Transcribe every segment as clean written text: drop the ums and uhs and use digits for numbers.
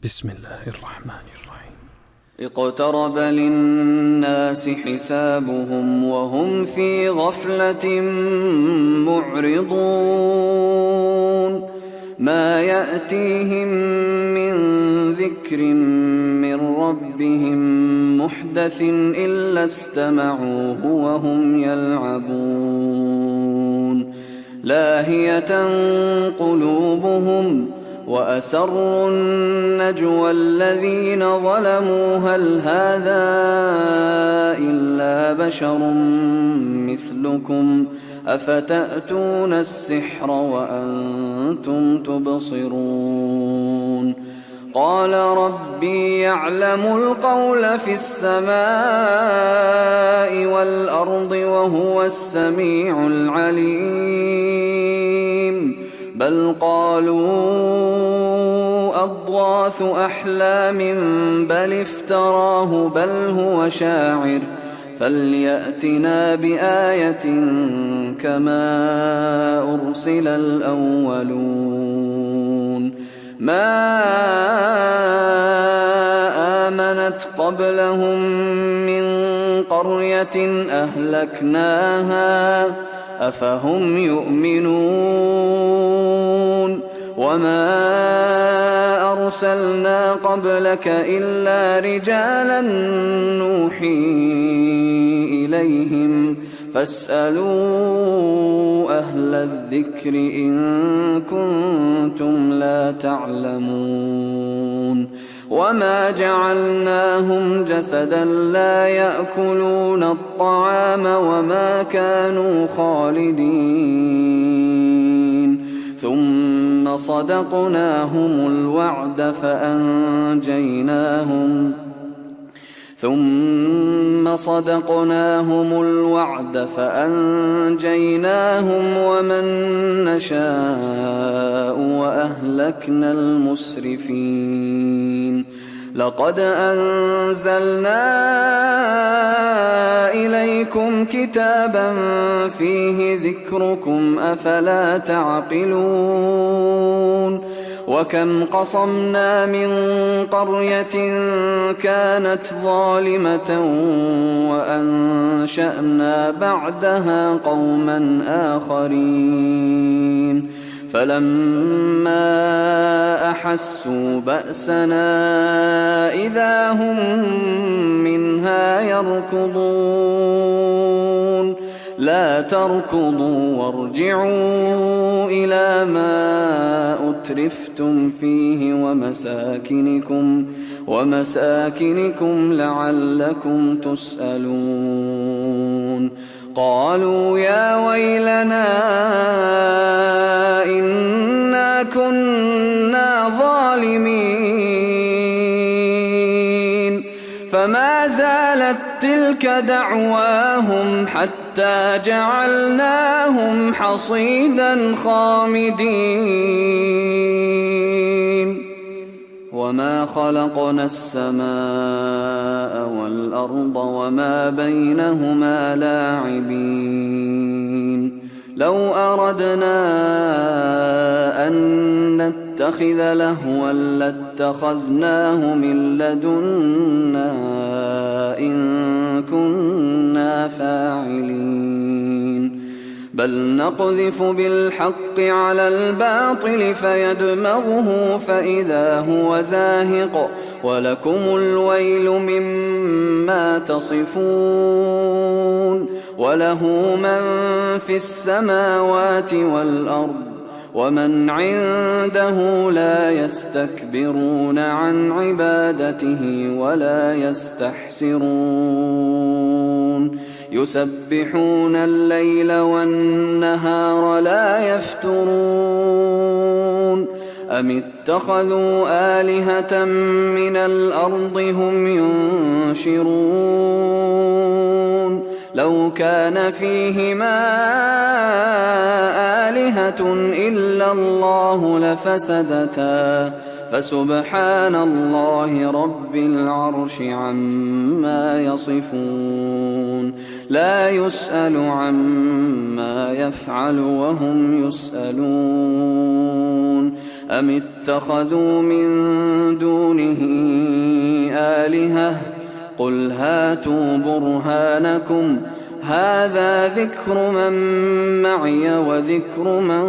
بسم الله الرحمن الرحيم. اقترب للناس حسابهم وهم في غفلة معرضون ما يأتيهم من ذكر من ربهم محدث إلا استمعوه وهم يلعبون لاهية قلوبهم وأسروا النجوى الذين ظلموا هل هذا إلا بشر مثلكم أفتأتون السحر وأنتم تبصرون قال ربي يعلم القول في السماء والأرض وهو السميع العليم بل قالوا أضغاث أحلام بل افتراه بل هو شاعر فليأتنا بآية كما أرسل الأولون ما آمنت قبلهم من قرية أهلكناها أفهم يؤمنون وما أرسلنا قبلك إلا رجالا نوحي إليهم فاسألوا أهل الذكر إن كنتم لا تعلمون وما جعلناهم جسدا لا يأكلون الطعام وما كانوا خالدين ثم صدقناهم الوعد فأنجيناهم ومن نشاء وأهلكنا المسرفين لقد أنزلنا إليكم كتابا فيه ذكركم أفلا تعقلون وكم قصمنا من قرية كانت ظالمة وأنشأنا بعدها قوما آخرين فلما أحسوا بأسنا إذا هم منها يركضون لا تركضوا وارجعوا إلى ما أترفتم فيه ومساكنكم لعلكم تسألون قالوا يا ويلنا إنا كنا ظالمين فما زالت تلك دعواهم حتى جعلناهم حصيدا خامدين وما خلقنا السماء والأرض وما بينهما لاعبين لو أردنا أن نتخذ لهوا لاتخذناه من لدنا إن كنا فاعلين بل نقذف بالحق على الباطل فيدمغه فإذا هو زاهق ولكم الويل مما تصفون وله من في السماوات والأرض ومن عنده لا يستكبرون عن عبادته ولا يستحسرون يسبحون الليل والنهار لا يفترون أم اتخذوا آلهة من الأرض هم ينشرون لو كان فيهما آلهة إلا الله لفسدتا فسبحان الله رب العرش عما يصفون لا يسأل عما يفعل وهم يسألون أم اتخذوا من دون قل هاتوا برهانكم هذا ذكر من معي وذكر من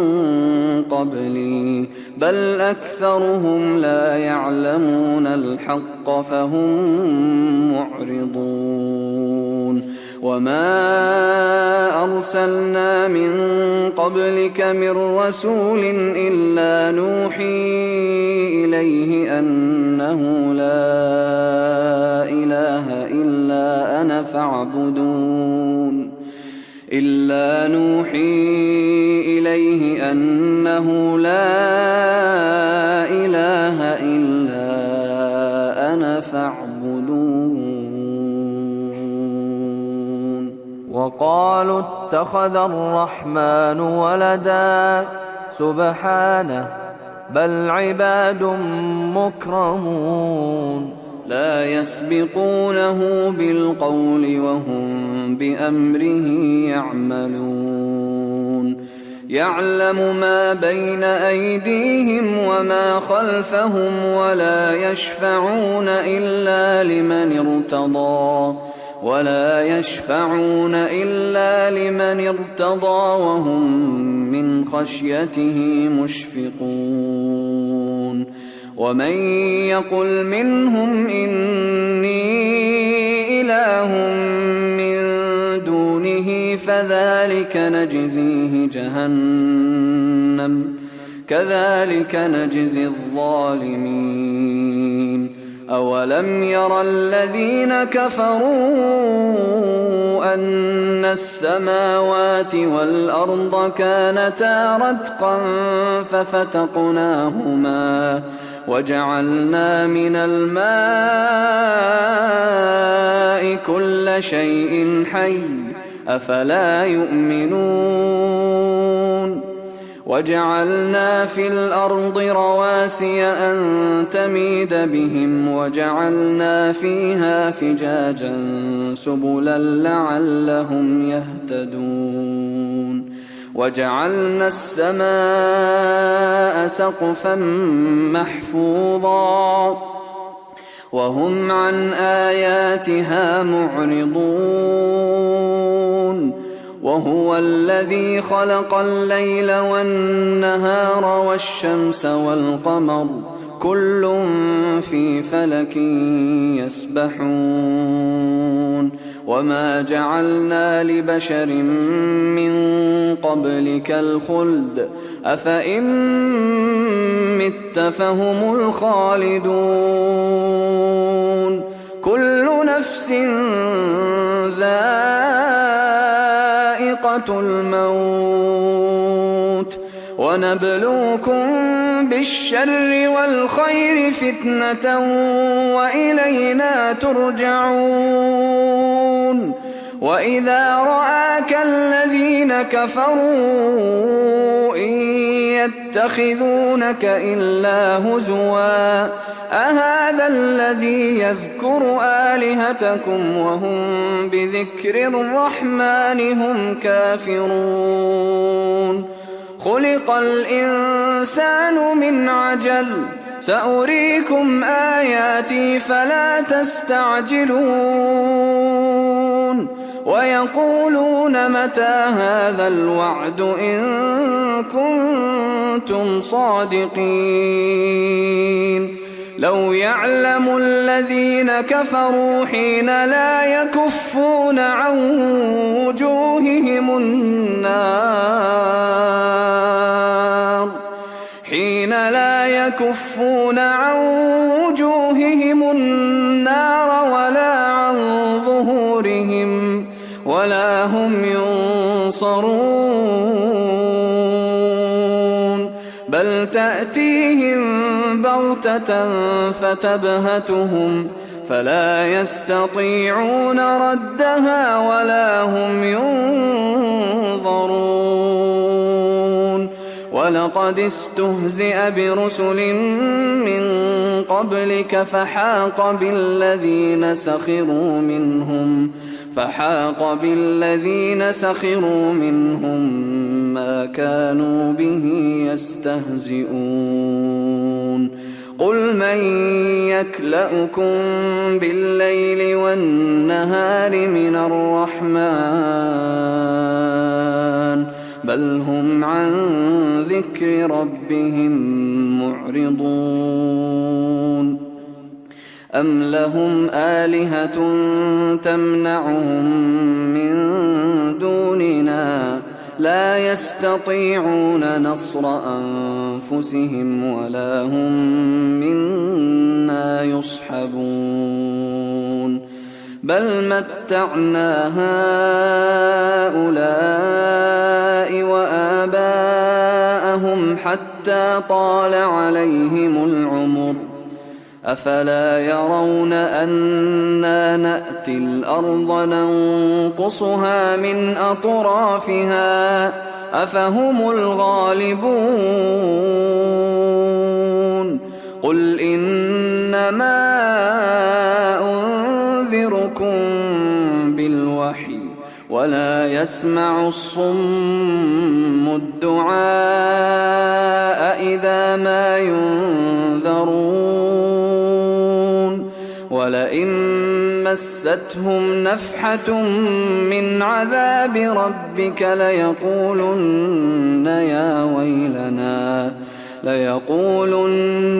قبلي بل أكثرهم لا يعلمون الحق فهم معرضون وما أرسلنا من قبلك من رسول إلا نوحي إليه أنه لا إله إلا أنا فاعبدون إلا نوحي إليه أنه لا إله إلا أنا فاعبدون وقالوا اتخذ الرحمن ولدا سبحانه بل عباد مكرمون لا يسبقونه بالقول وهم بأمره يعملون يعلم ما بين أيديهم وما خلفهم ولا يشفعون إلا لمن ارتضى وهم من خشيته مشفقون ومن يقل منهم إني إله من دونه فذلك نجزيه جهنم كذلك نجزي الظالمين أولم ير الذين كفروا أن السماوات والأرض كانتا رتقا ففتقناهما وجعلنا من الماء كل شيء حي أفلا يؤمنون وجعلنا في الأرض رواسي أن تميد بهم وجعلنا فيها فجاجا سبلا لعلهم يهتدون وجعلنا السماء سقفا محفوظا وهم عن آياتها معرضون وهو الذي خلق الليل والنهار والشمس والقمر كل في فلك يسبحون وما جعلنا لبشر من قبلك الخلد أفإن مت فهم الخالدون كل نفس ذائقة الموت ونبلوكم بالشر والخير فتنة وإلينا ترجعون وإذا رآك الذين كفروا إن يتخذونك إلا هزوا أهذا الذي يذكر آلهتكم وهم بذكر الرحمن هم كافرون خلق الإنسان من عجل سأريكم آياتي فلا تستعجلون ويقولون متى هذا الوعد إن كنتم صادقين لو يعلم الذين كفروا حين لا يكفون عن وجوههم النار ولا عن ظهورهم ولا هم ينصرون بل تأتيهم بغتة فتبهتهم فلا يستطيعون ردها ولا هم ينظرون ولقد استهزئ برسل من قبلك فحاق بالذين سخروا منهم ما كانوا به يستهزئون قل من يكلؤكم بالليل والنهار من الرحمن بل هم عن ذكر ربهم معرضون أم لهم آلهة تمنعهم من دوننا لا يستطيعون نصر أنفسهم ولا هم منا يصحبون بل متعنا هؤلاء وآباءهم حتى طال عليهم العمر أفلا يرون أنا نأتي الأرض ننقصها من أطرافها أفهم الغالبون قل إنما أنذركم بالوحي ولا يسمع الصم الدعاء إذا ما ينذرون ولئن مستهم نفحة من عذاب ربك ليقولن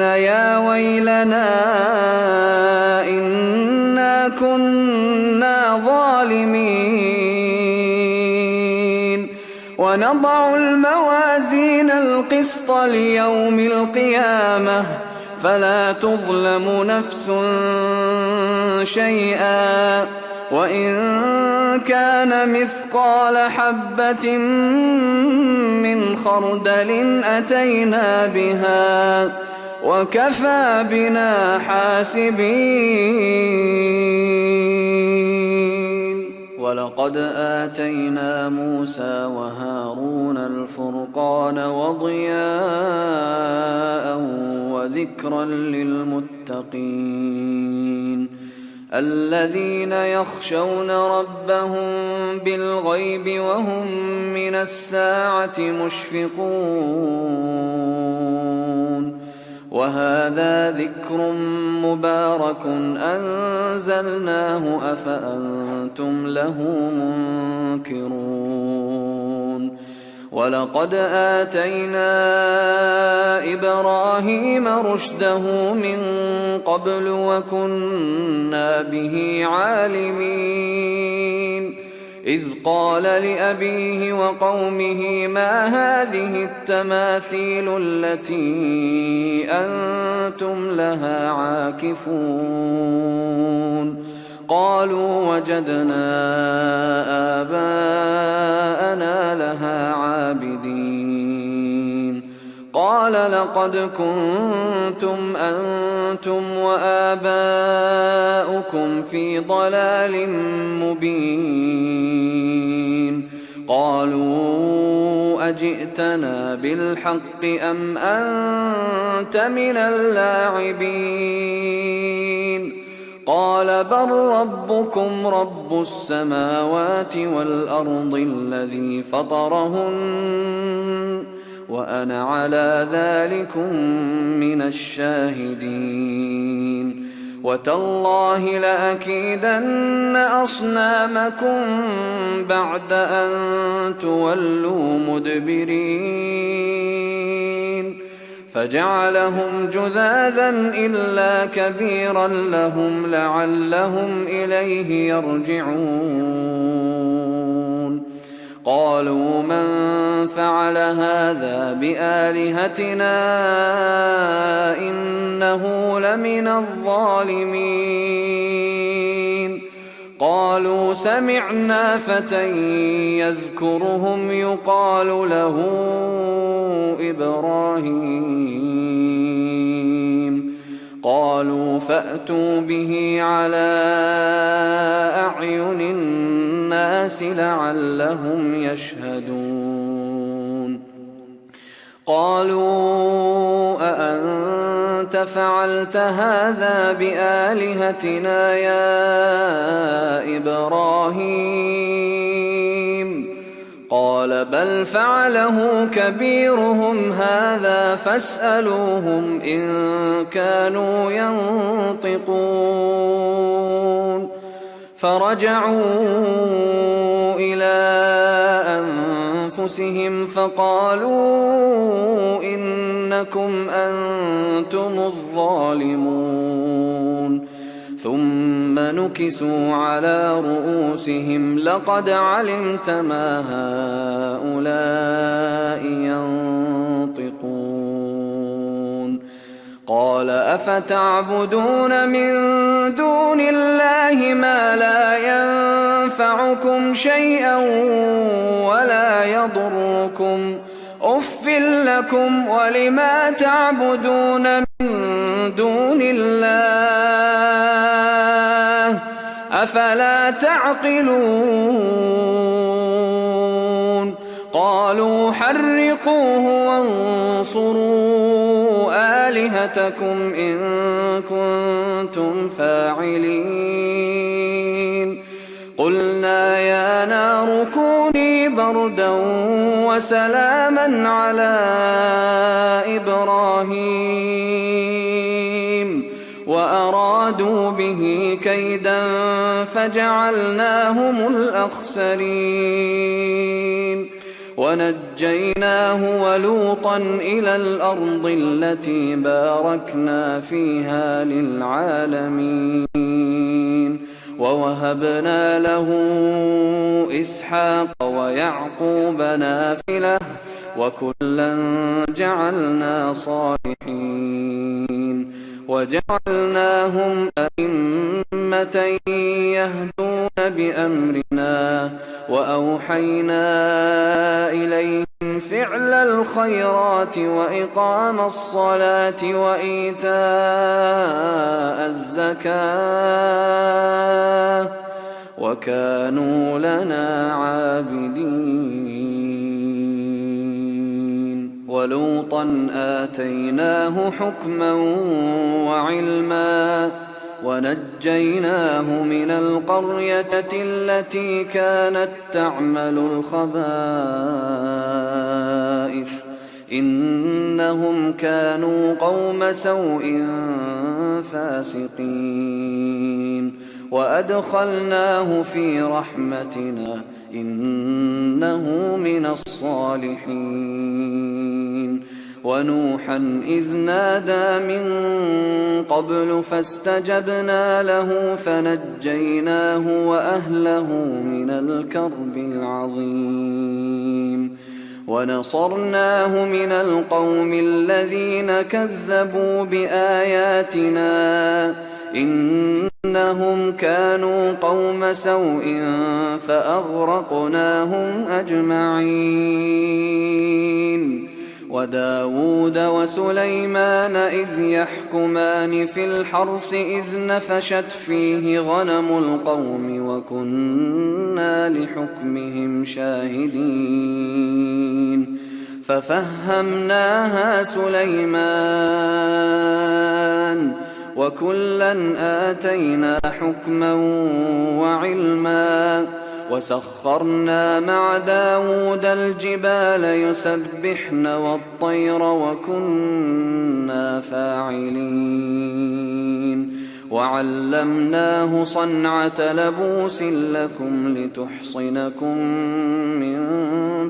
يا ويلنا إنا كنا ظالمين ونضع الموازين القسط ليوم القيامة فلا تظلم نفس شيئا وإن كان مثقال حبة من خردل أتينا بها وكفى بنا حاسبين ولقد آتينا موسى وهارون الفرقان وضياء وذكرا للمتقين الذين يخشون ربهم بالغيب وهم من الساعة مشفقون وهذا ذكر مبارك أنزلناه أفأنتم له منكرون ولقد آتينا إبراهيم رشده من قبل وكنا به عالمين إذ قال لأبيه وقومه ما هذه التماثيل التي أنتم لها عاكفون قالوا وجدنا آباءنا لها عابدين قال لقد كنتم أنتم وآباؤكم في ضلال مبين قالوا أجئتنا بالحق أم أنت من اللاعبين قال بل ربكم رب السماوات والأرض الذي فطرهن وأنا على ذلكم من الشاهدين وتالله لأكيدن أصنامكم بعد أن تولوا مدبرين فجعلهم جذاذا إلا كبيرا لهم لعلهم إليه يرجعون قالوا من فعل هذا بآلهتنا إنه لمن الظالمين قالوا سمعنا فتى يذكرهم يقال له إبراهيم قالوا فأتوا به على أعين الناس لعلهم يشهدون قالوا أأنت فعلت هذا بآلهتنا يا إبراهيم قال بل فعله كبيرهم هذا فاسألوهم إن كانوا ينطقون. فرجعوا إلى أنفسهم فقالوا إنكم أنتم الظالمون. ثم نكسوا على رؤوسهم لقد علمت ما هؤلاء ينطقون. قال أفتعبدون من دون الله ما لا ينفعكم شيئا ولا يضركم أف لكم ولما تعبدون من دون الله أفلا تعقلون. قالوا حرقوه وانصروا آلهتكم إن كنتم فاعلين. قلنا يا نار كوني بردا وسلاما على إبراهيم وأرادوا به كيدا فجعلناهم الأخسرين. ونجيناه ولوطا إلى الأرض التي باركنا فيها للعالمين. ووهبنا له إسحاق ويعقوب نافلة وكلا جعلنا صالحين. وجعلناهم أئمة يهدون بأمرنا وأوحينا إليهم فعل الخيرات وإقام الصلاة وإيتاء الزكاة وكانوا لنا عابدين. ولوطا آتيناه حكما وعلما ونجيناه من القرية التي كانت تعمل الخبائث إنهم كانوا قوم سوء فاسقين. وأدخلناه في رحمتنا إنه من الصالحين. ونوحا إذ نادى من قبل فاستجبنا له فنجيناه وأهله من الكرب العظيم. ونصرناه من القوم الذين كذبوا بآياتنا إنهم كانوا قوم سوء فأغرقناهم أجمعين. وداود وسليمان إذ يحكمان في الحرث إذ نفشت فيه غنم القوم وكنا لحكمهم شاهدين. ففهمناها سليمان وكلا آتينا حكما وعلما. وسخرنا مع داود الجبال يسبحن والطير وكنا فاعلين. وعلمناه صنعة لبوس لكم لتحصنكم من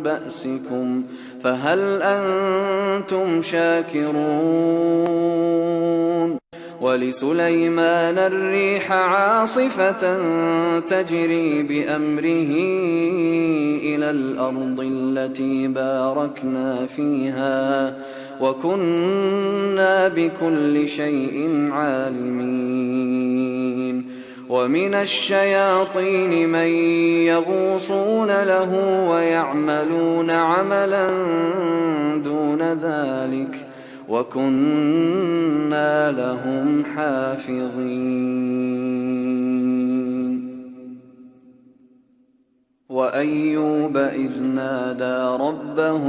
بأسكم فهل أنتم شاكرون. ولسليمان الريح عاصفة تجري بأمره إلى الأرض التي باركنا فيها وكنا بكل شيء عالمين. ومن الشياطين من يغوصون له ويعملون عملا دون ذلك وكنا لهم حافظين. وأيوب إذ نادى ربه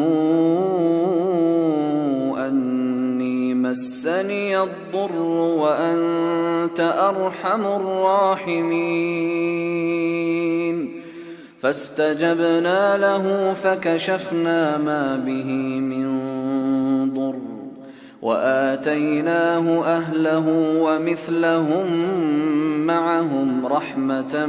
أني مسني الضر وأنت أرحم الراحمين. فاستجبنا له فكشفنا ما به من ضر وآتيناه أهله ومثلهم معهم رحمة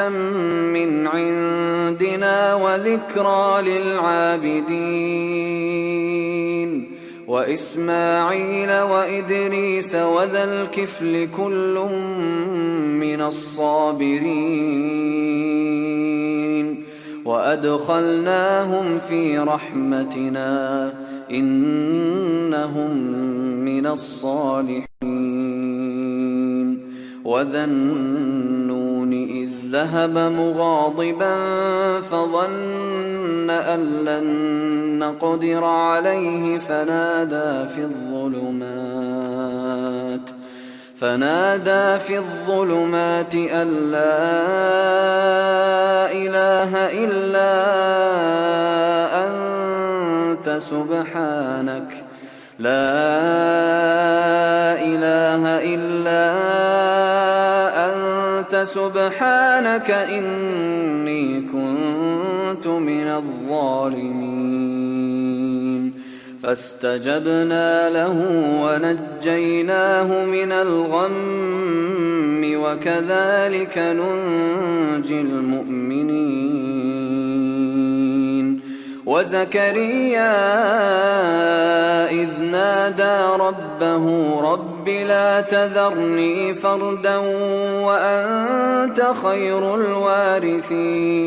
من عندنا وذكرى للعابدين وإسماعيل وإدريس وذا الكفل كل من الصابرين وأدخلناهم في رحمتنا إنهم من الصالحين وذا النون إذ ذهب مغاضبا فظن أن لن نقدر عليه فنادى في الظلمات أن لا إله إلا أنت سبحانك إني كنت من الظالمين فاستجبنا له ونجيناه من الغم وكذلك ننجي المؤمنين وزكريا إذ نادى ربه رب لا تذرني فردا وأنت خير الوارثين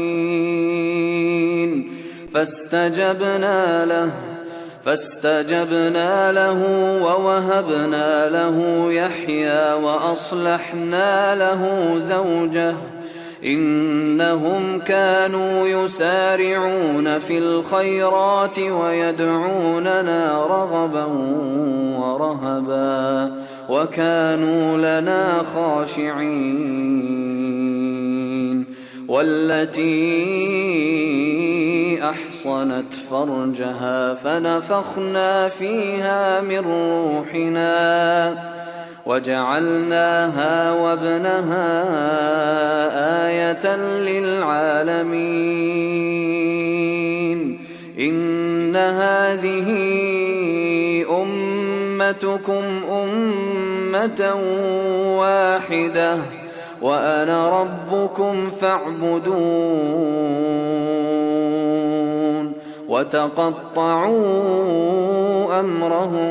فاستجبنا له ووهبنا له يحيى وأصلحنا له زوجه إنهم كانوا يسارعون في الخيرات ويدعوننا رغبا ورهبا وكانوا لنا خاشعين والتي أحصنت فرجها فنفخنا فيها من روحنا وجعلناها وابنها آية للعالمين إن هذه أمتكم أمة واحدة وأنا ربكم فاعبدون وتقطعوا أمرهم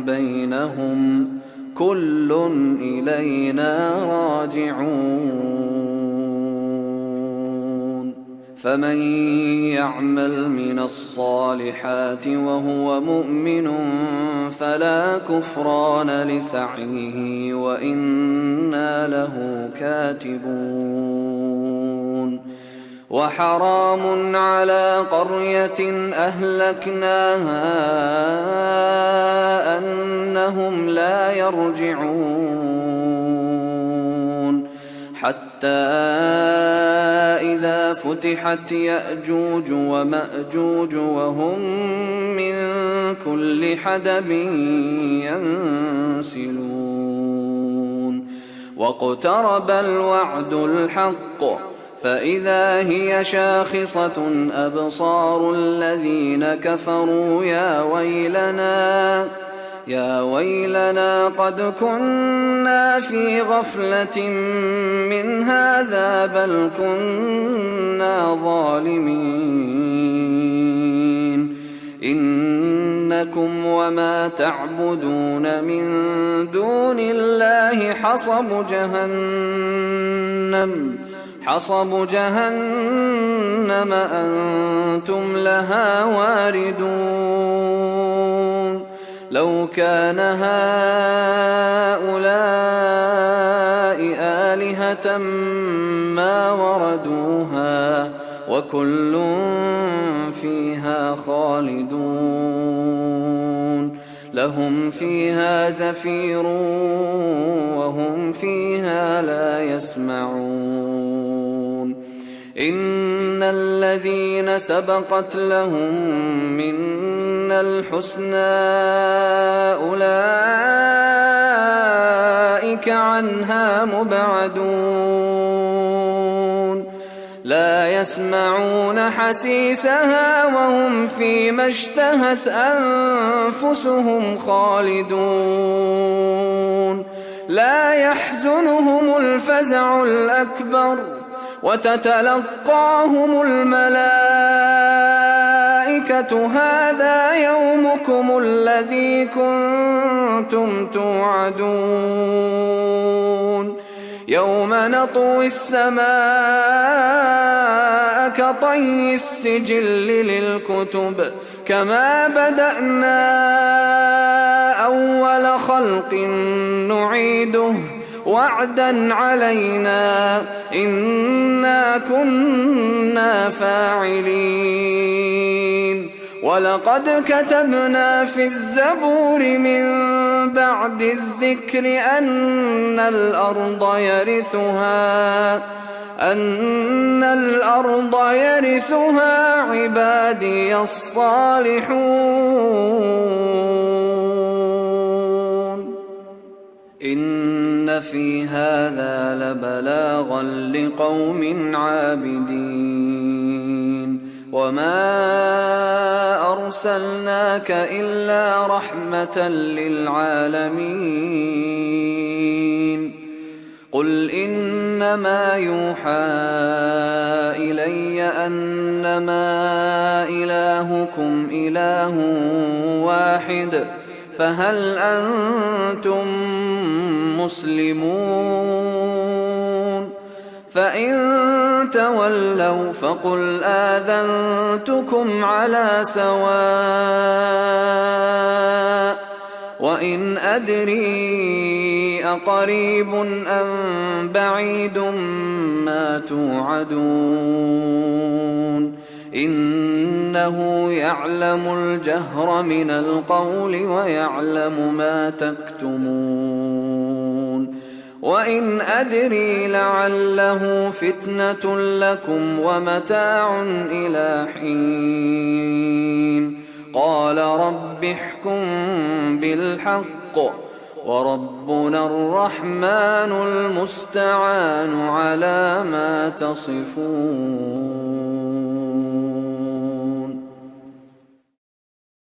بينهم كل إلينا راجعون فمن يعمل من الصالحات وهو مؤمن فلا كفران لسعيه وإنا له كاتبون وحرام على قرية أهلكناها أنهم لا يرجعون حتى إذا فتحت يأجوج ومأجوج وهم من كل حدب ينسلون واقترب الوعد الحق فإذا هي شاخصة أبصار الذين كفروا يا ويلنا قد كنا في غفلة من هذا بل كنا ظالمين إنكم وما تعبدون من دون الله حصب جهنم أنتم لها واردون لو كان هؤلاء آلهة ما وردوها وكل فيها خالدون لهم فيها زفير وهم فيها لا يسمعون إن الذين سبقت لهم منا الحسنى أولئك عنها مبعدون لا يسمعون حسيسها وهم فيما اشتهت أنفسهم خالدون لا يحزنهم الفزع الأكبر وتتلقاهم الملائكة هذا يومكم الذي كنتم توعدون يوم نطوي السماء كطي السجل للكتب كما بدأنا أول خلق نعيده وعدا علينا إنا كنا فاعلين ولقد كتبنا في الزبور من بعد الذكر أن الأرض يرثها عبادي الصالحون إن في هذا لبلاغا لقوم عابدين وما أرسلناك إلا رحمة للعالمين قل إنما يوحى إلي أنما إلهكم إله واحد فهل أنتم مسلمون فإن تولوا فقل آذنتكم على سواء وإن أدري أقريب أم بعيد ما توعدون إنه يعلم الجهر من القول ويعلم ما تكتمون وإن أدري لعله فتنة لكم ومتاع إلى حين قال رب احكم بالحق وربنا الرحمن المستعان على ما تصفون